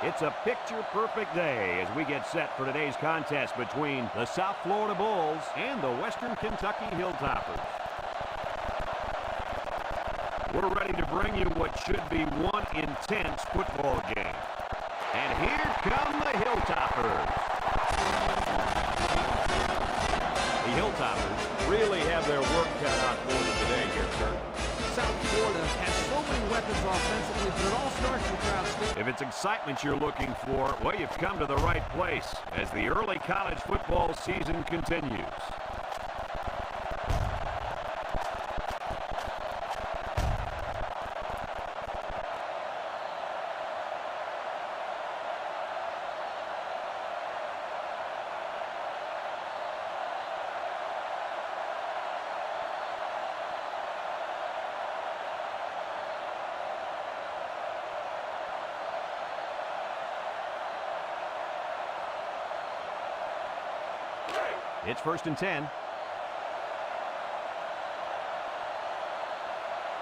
It's a picture-perfect day as we get set for today's contest between the South Florida Bulls and the Western Kentucky Hilltoppers. We're ready to bring you what should be one intense football game. And here come the Hilltoppers. The Hilltoppers really have their work cut out for them today here, Kurt. South Florida has so many weapons offensively, but it all starts with crowd still. If it's excitement you're looking for, well, you've come to the right place as the early college football season continues. It's 1st and 10.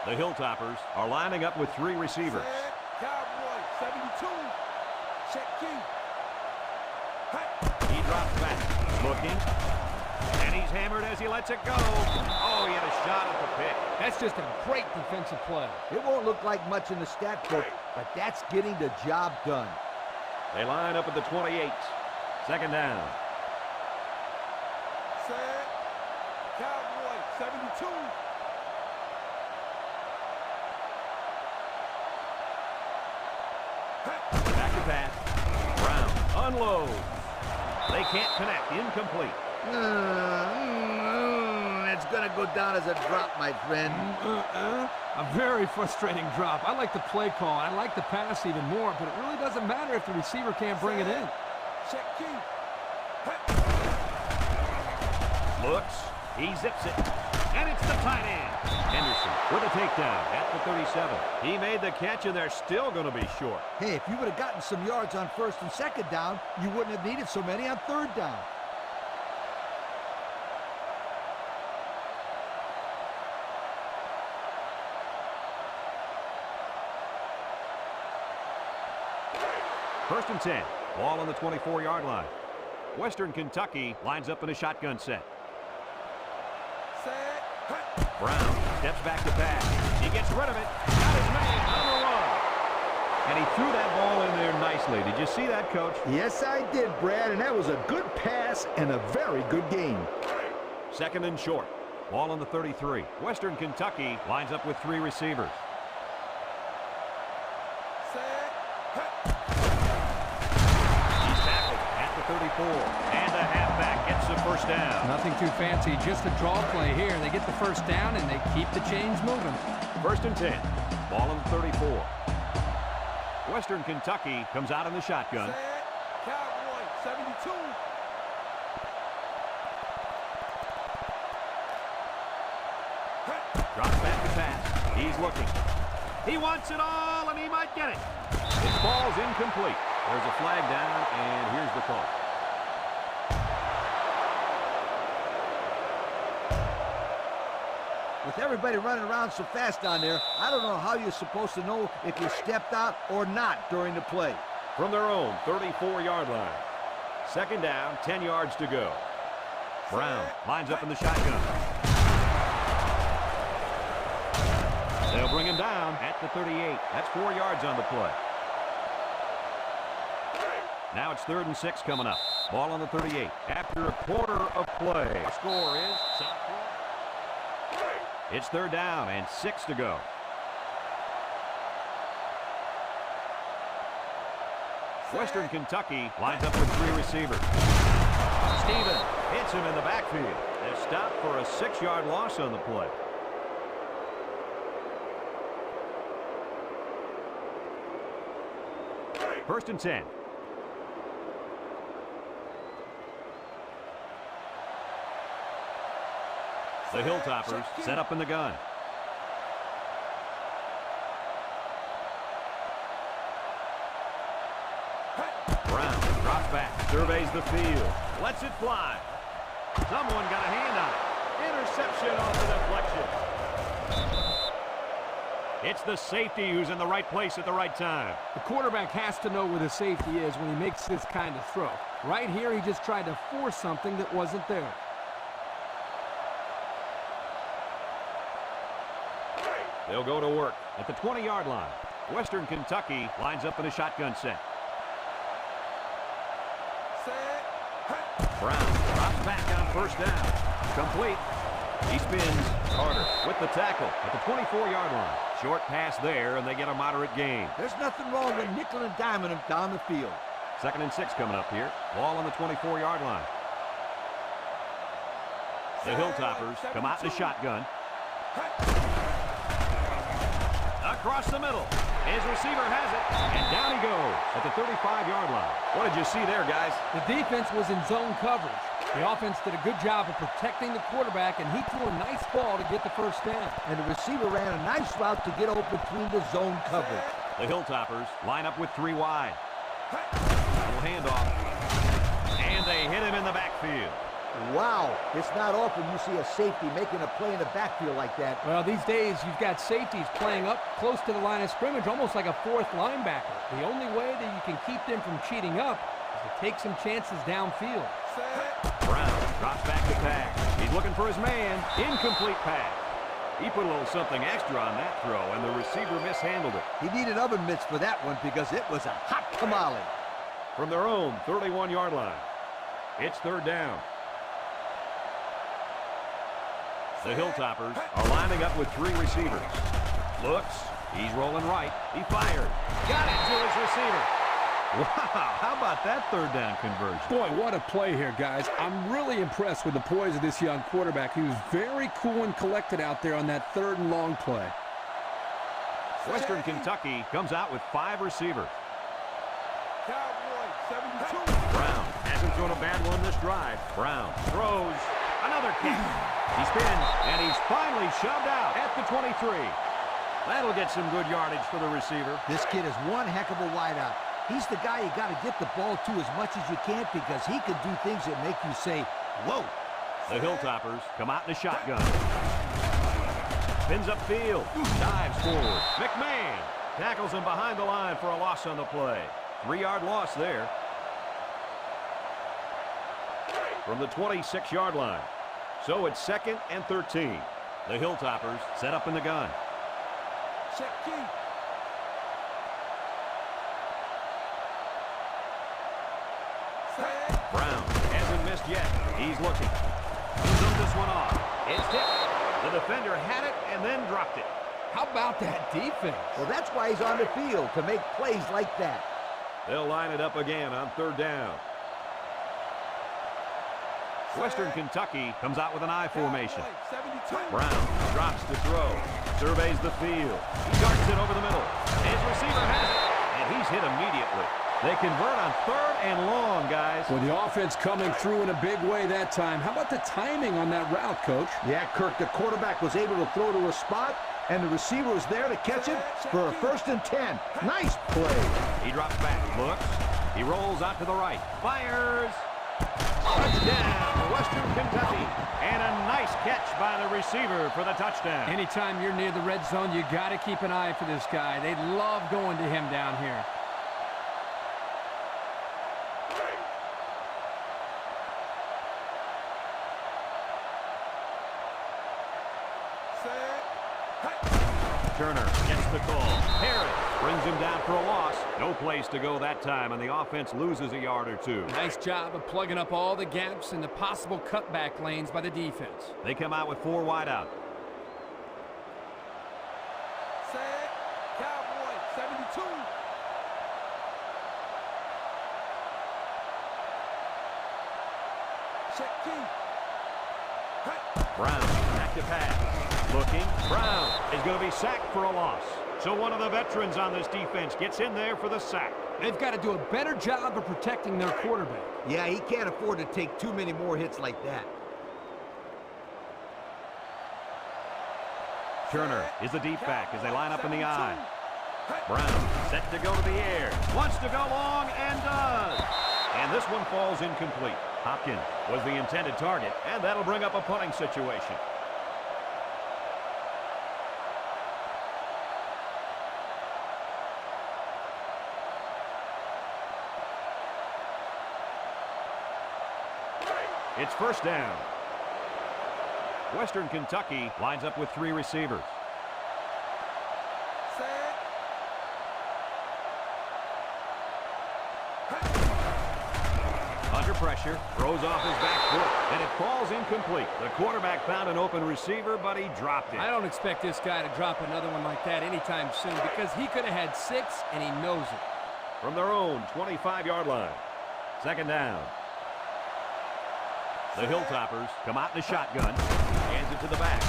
The Hilltoppers are lining up with 3 receivers. Cowboy, 72. Check key. He drops back. He's looking. And he's hammered as he lets it go. Oh, he had a shot at the pick. That's just a great defensive play. It won't look like much in the stat book, but that's getting the job done. They line up at the 28. 2nd down. Set. Cowboy, 72. Back to pass. Brown unloads. They can't connect. Incomplete. It's going to go down as a drop, my friend. A very frustrating drop. I like the play call. I like the pass even more, but it really doesn't matter if the receiver can't bring it in. Check key. Looks. He zips it. And it's the tight end. Henderson with a takedown at the 37. He made the catch, and they're still going to be short. Hey, if you would have gotten some yards on 1st and 2nd down, you wouldn't have needed so many on 3rd down. First and 10. Ball on the 24-yard line. Western Kentucky lines up in a shotgun set. Set. Brown steps back to pass. He gets rid of it. Got his man on the run. And he threw that ball in there nicely. Did you see that, Coach? Yes, I did, Brad, and that was a good pass and a very good game. 2nd and short. Ball on the 33. Western Kentucky lines up with 3 receivers. He's tackled at the 34. And the halfback gets the 1st down. Nothing too fancy, just a draw play here. They get the 1st down, and they keep the chains moving. 1st and 10. Ball on the 34. Western Kentucky comes out in the shotgun. Set. Cowboy, 72. Drops back to pass. He's looking. He wants it all, and he might get it. His ball's incomplete. There's a flag down, and here's the call. With everybody running around so fast down there, I don't know how you're supposed to know if you stepped out or not during the play. From their own 34-yard line. 2nd down, 10 yards to go. Brown lines up in the shotgun. They'll bring him down at the 38. That's 4 yards on the play. Now it's 3rd and 6 coming up. Ball on the 38. After a quarter of play. Our score is South Florida. It's 3rd down and 6 to go. Western Kentucky lines up with 3 receivers. Stevens hits him in the backfield. They stop for a 6-yard loss on the play. First and 10. The Hilltoppers set up in the gun. Brown drops back, surveys the field, lets it fly. Someone got a hand on it. Interception off the deflection. It's the safety who's in the right place at the right time. The quarterback has to know where the safety is when he makes this kind of throw. Right here, he just tried to force something that wasn't there. They'll go to work at the 20-yard line. Western Kentucky lines up in a shotgun set. Brown drops back on first down. Complete. He spins. Carter with the tackle at the 24-yard line. Short pass there, and they get a moderate gain. There's nothing wrong with nickel and diming him down the field. 2nd and 6 coming up here. Ball on the 24-yard line. The Hilltoppers come out in the shotgun. Across the middle. His receiver has it, and down he goes at the 35-yard line. What did you see there, guys? The defense was in zone coverage. The offense did a good job of protecting the quarterback, and he threw a nice ball to get the first down. And the receiver ran a nice route to get open between the zone coverage. The Hilltoppers line up with 3 wide. Little handoff. And they hit him in the backfield. Wow, it's not often you see a safety making a play in the backfield like that. Well, these days you've got safeties playing up close to the line of scrimmage, almost like a 4th linebacker. The only way that you can keep them from cheating up is to take some chances downfield. Brown drops back to pass. He's looking for his man. Incomplete pass. He put a little something extra on that throw, and the receiver mishandled it. He needed oven mitts for that one because it was a hot tamale. From their own 31-yard line, it's 3rd down. The Hilltoppers are lining up with 3 receivers. Looks. He's rolling right. He fired. Got it to his receiver. Wow, how about that 3rd down conversion? Boy, what a play here, guys. I'm really impressed with the poise of this young quarterback. He was very cool and collected out there on that 3rd and long play. Western Kentucky comes out with 5 receivers. Cowboy, 72. Brown hasn't thrown a bad one this drive. Brown throws. Another kick. He spins, and he's finally shoved out at the 23. That'll get some good yardage for the receiver. This kid is one heck of a wideout. He's the guy you got to get the ball to as much as you can because he can do things that make you say, whoa. The Hilltoppers come out in a shotgun. Spins upfield. Dives forward. McMahon tackles him behind the line for a loss on the play. 3-yard loss there. From the 26-yard line. So it's 2nd and 13. The Hilltoppers set up in the gun. Check key. Brown hasn't missed yet. He's looking. Throws this one off. It's hit. The defender had it and then dropped it. How about that defense? Well, that's why he's on the field, to make plays like that. They'll line it up again on 3rd down. Western Kentucky comes out with an I formation. Brown drops to throw. Surveys the field. He darts it over the middle. His receiver has it, and he's hit immediately. They convert on 3rd and long, guys. Well, the offense coming through in a big way that time. How about the timing on that route, Coach? Yeah, Kirk, the quarterback was able to throw to a spot, and the receiver was there to catch it for a 1st and 10. Nice play. He drops back, looks. He rolls out to the right. Fires. Touchdown, Western Kentucky. And a nice catch by the receiver for the touchdown. Anytime you're near the red zone, you got to keep an eye for this guy. They love going to him down here. Turner gets the call. Harris brings him down for a loss. No place to go that time, and the offense loses a yard or 2. Nice job of plugging up all the gaps and the possible cutback lanes by the defense. They come out with 4 wide out. Cowboy, 72. Check key. Brown back to pass. Looking. Brown is going to be sacked for a loss. So one of the veterans on this defense gets in there for the sack. They've got to do a better job of protecting their quarterback. Yeah, he can't afford to take too many more hits like that. Turner is the deep back as they line up in the I. Brown set to go to the air. Wants to go long and does. And this one falls incomplete. Hopkins was the intended target, and that'll bring up a punting situation. It's first down. Western Kentucky lines up with 3 receivers. Set. Under pressure, throws off his back foot, and it falls incomplete. The quarterback found an open receiver, but he dropped it. I don't expect this guy to drop another one like that anytime soon because he could have had 6, and he knows it. From their own 25-yard line. Second down. The Hilltoppers come out in the shotgun. Hands it to the back.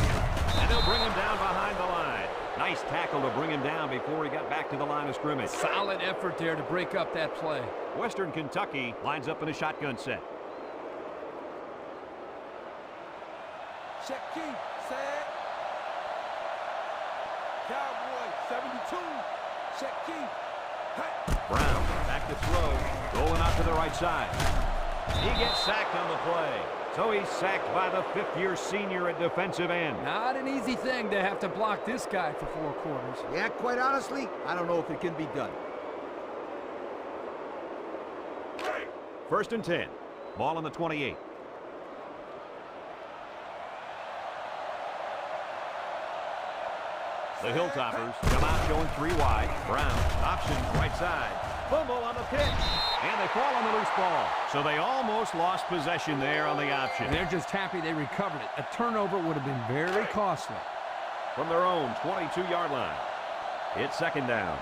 And they'll bring him down behind the line. Nice tackle to bring him down before he got back to the line of scrimmage. Solid effort there to break up that play. Western Kentucky lines up in a shotgun set. Check key. Set. Cowboy 72. Check key. Brown back to throw. Rolling out to the right side. He gets sacked on the play. So he's sacked by the 5th-year senior at defensive end. Not an easy thing to have to block this guy for 4 quarters. Yeah, quite honestly, I don't know if it can be done. First and 10. Ball on the 28. The Hilltoppers come out showing 3 wide. Brown, option right side. Fumble on the pitch. And they fall on the loose ball. So they almost lost possession there on the option. And they're just happy they recovered it. A turnover would have been very costly. From their own 22-yard line. It's second down.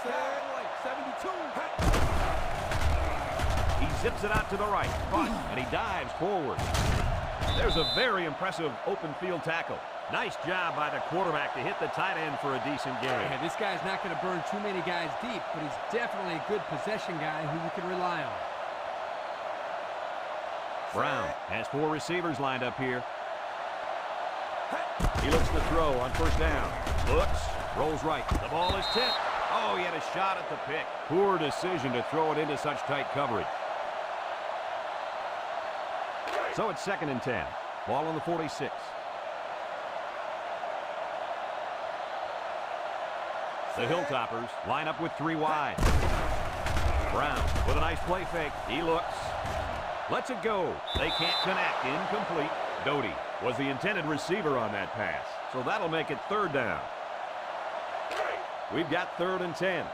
Cowboy 72. He zips it out to the right. Caught, and he dives forward. There's a very impressive open field tackle. Nice job by the quarterback to hit the tight end for a decent game. Yeah, this guy's not going to burn too many guys deep, but he's definitely a good possession guy who you can rely on. Brown has 4 receivers lined up here. He looks to throw on first down. Looks, rolls right. The ball is tipped. Oh, he had a shot at the pick. Poor decision to throw it into such tight coverage. So it's second and 10. Ball on the 46. The Hilltoppers line up with 3 wide. Brown with a nice play fake. He looks. Lets it go. They can't connect. Incomplete. Doty was the intended receiver on that pass. So that'll make it third down. We've got third and 10.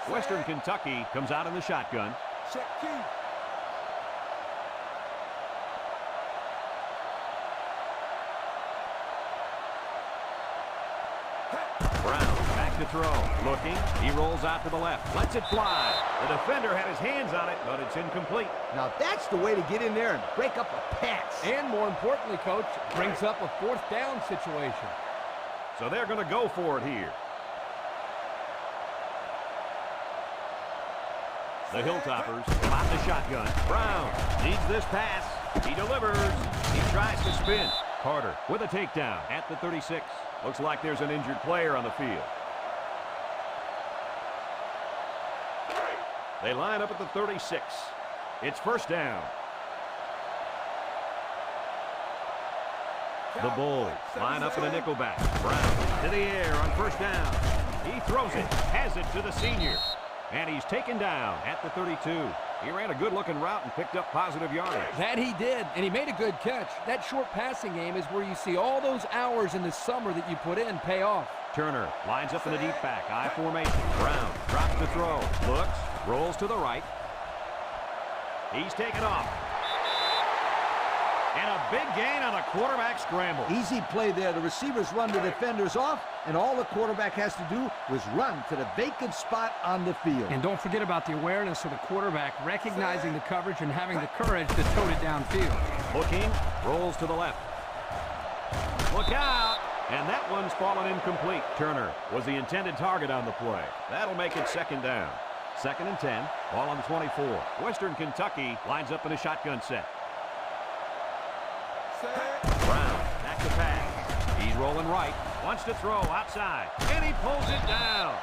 Western Kentucky comes out in the shotgun. Check key. Brown back to throw. Looking. He rolls out to the left. Lets it fly. The defender had his hands on it, but it's incomplete. Now that's the way to get in there and break up a pass. And more importantly, Coach, brings up a 4th down situation. So they're going to go for it here. The Hilltoppers come out in the shotgun. Brown needs this pass. He delivers. He tries to spin. Carter with a takedown at the 36. Looks like there's an injured player on the field. They line up at the 36. It's first down. The Bulls line up in a nickelback. Brown to the air on first down. He throws it. Has it to the senior. And he's taken down at the 32. He ran a good-looking route and picked up positive yardage. That he did, and he made a good catch. That short passing game is where you see all those hours in the summer that you put in pay off. Turner lines up in the deep back. I formation. Brown drops to throw. Looks. Rolls to the right. He's taken off. And a big gain on a quarterback scramble. Easy play there. The receivers run the defenders off, and all the quarterback has to do was run to the vacant spot on the field. And don't forget about the awareness of the quarterback, recognizing the coverage and having the courage to tote it downfield. Looking, rolls to the left. Look out! And that one's fallen incomplete. Turner was the intended target on the play. That'll make it second down. Second and 10, ball on the 24. Western Kentucky lines up in a shotgun set. Brown, back to pass. He's rolling right, wants to throw outside, and he pulls it down.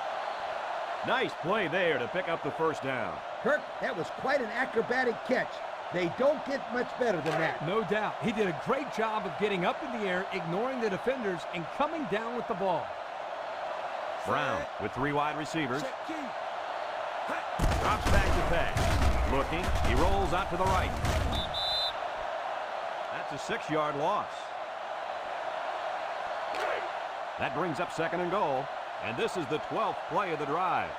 Nice play there to pick up the first down. Kirk, that was quite an acrobatic catch. They don't get much better than that. No doubt. He did a great job of getting up in the air, ignoring the defenders, and coming down with the ball. Brown with 3 wide receivers. Check key. Drops back to pass. Looking. He rolls out to the right. That's a 6-yard loss. That brings up 2nd and goal. And this is the 12th play of the drive.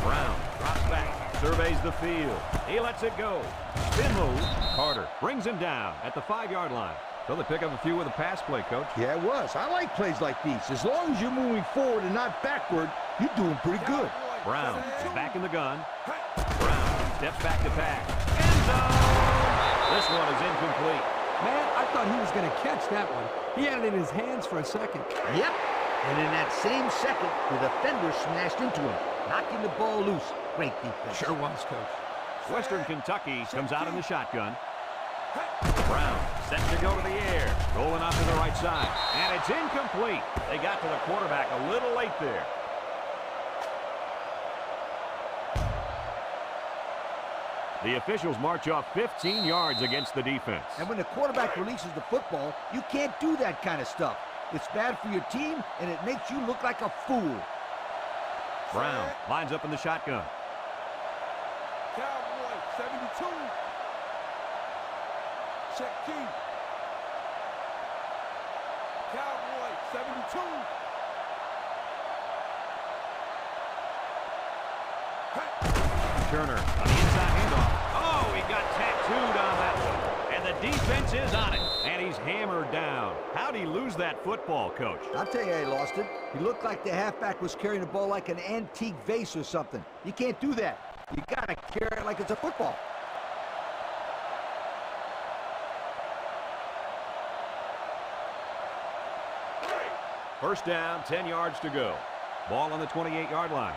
Brown drops back. Surveys the field. He lets it go. Spin move. Carter brings him down at the 5-yard line. So they pick up a few with a pass play, Coach. Yeah, it was. I like plays like these. As long as you're moving forward and not backward, you're doing pretty good. Brown is back in the gun. Brown steps back to pass. End zone! This one is incomplete. Man, I thought he was going to catch that one. He had it in his hands for a second. Yep. And in that same second, the defender smashed into him, knocking the ball loose. Great defense. Sure was, Coach. Western Kentucky comes out in the shotgun. Brown set to go to the air. Rolling out to the right side. And it's incomplete. They got to the quarterback a little late there. The officials march off 15 yards against the defense. And when the quarterback releases the football, you can't do that kind of stuff. It's bad for your team, and it makes you look like a fool. Brown lines up in the shotgun. Cowboy, 72. Check key. Cowboy, 72. Turner on the inside handoff. Oh, he got tattooed on that one. And the defense is on it. And he's hammered down. How'd he lose that football, Coach? I'll tell you how he lost it. He looked like the halfback was carrying the ball like an antique vase or something. You can't do that. You gotta carry it like it's a football. First down, 10 yards to go. Ball on the 28-yard line.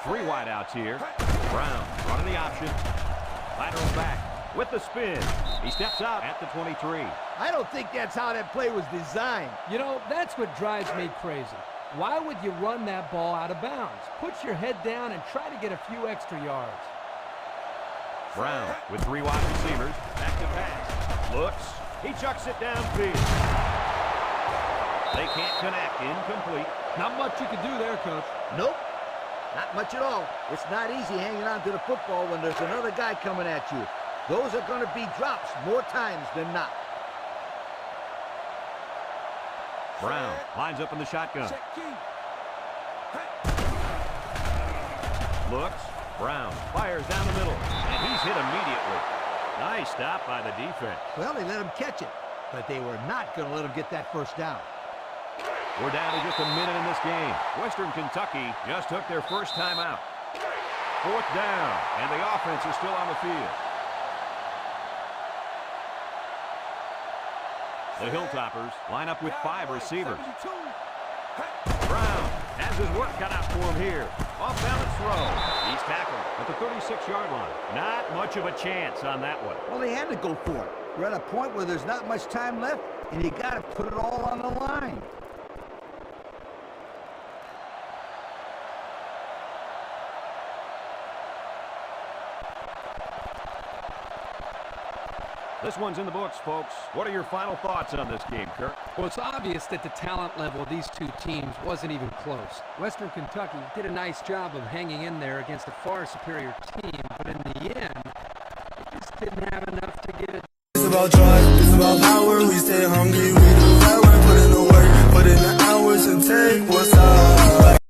3 wideouts here. Brown running the option. Lateral back with the spin. He steps out at the 23. I don't think that's how that play was designed. You know, that's what drives me crazy. Why would you run that ball out of bounds? Put your head down and try to get a few extra yards. Brown with 3 wide receivers. Back to pass. Looks. He chucks it downfield. They can't connect. Incomplete. Not much you can do there, Coach. Nope. Not much at all. It's not easy hanging on to the football when there's another guy coming at you. Those are going to be drops more times than not. Brown lines up in the shotgun. Check key. Looks. Brown fires down the middle. And he's hit immediately. Nice stop by the defense. Well, they let him catch it, but they were not going to let him get that first down. We're down to just a minute in this game. Western Kentucky just took their first time out. 4th down, and the offense is still on the field. The Hilltoppers line up with 5 receivers. 72. Brown has his work cut out for him here. Off-balance throw. He's tackled at the 36-yard line. Not much of a chance on that one. Well, they had to go for it. We're at a point where there's not much time left, and you got to put it all on the line. This one's in the books, folks. What are your final thoughts on this game, Kirk? Well, it's obvious that the talent level of these two teams wasn't even close. Western Kentucky did a nice job of hanging in there against a far superior team, but in the end, it just didn't have enough to get it. It's about drive.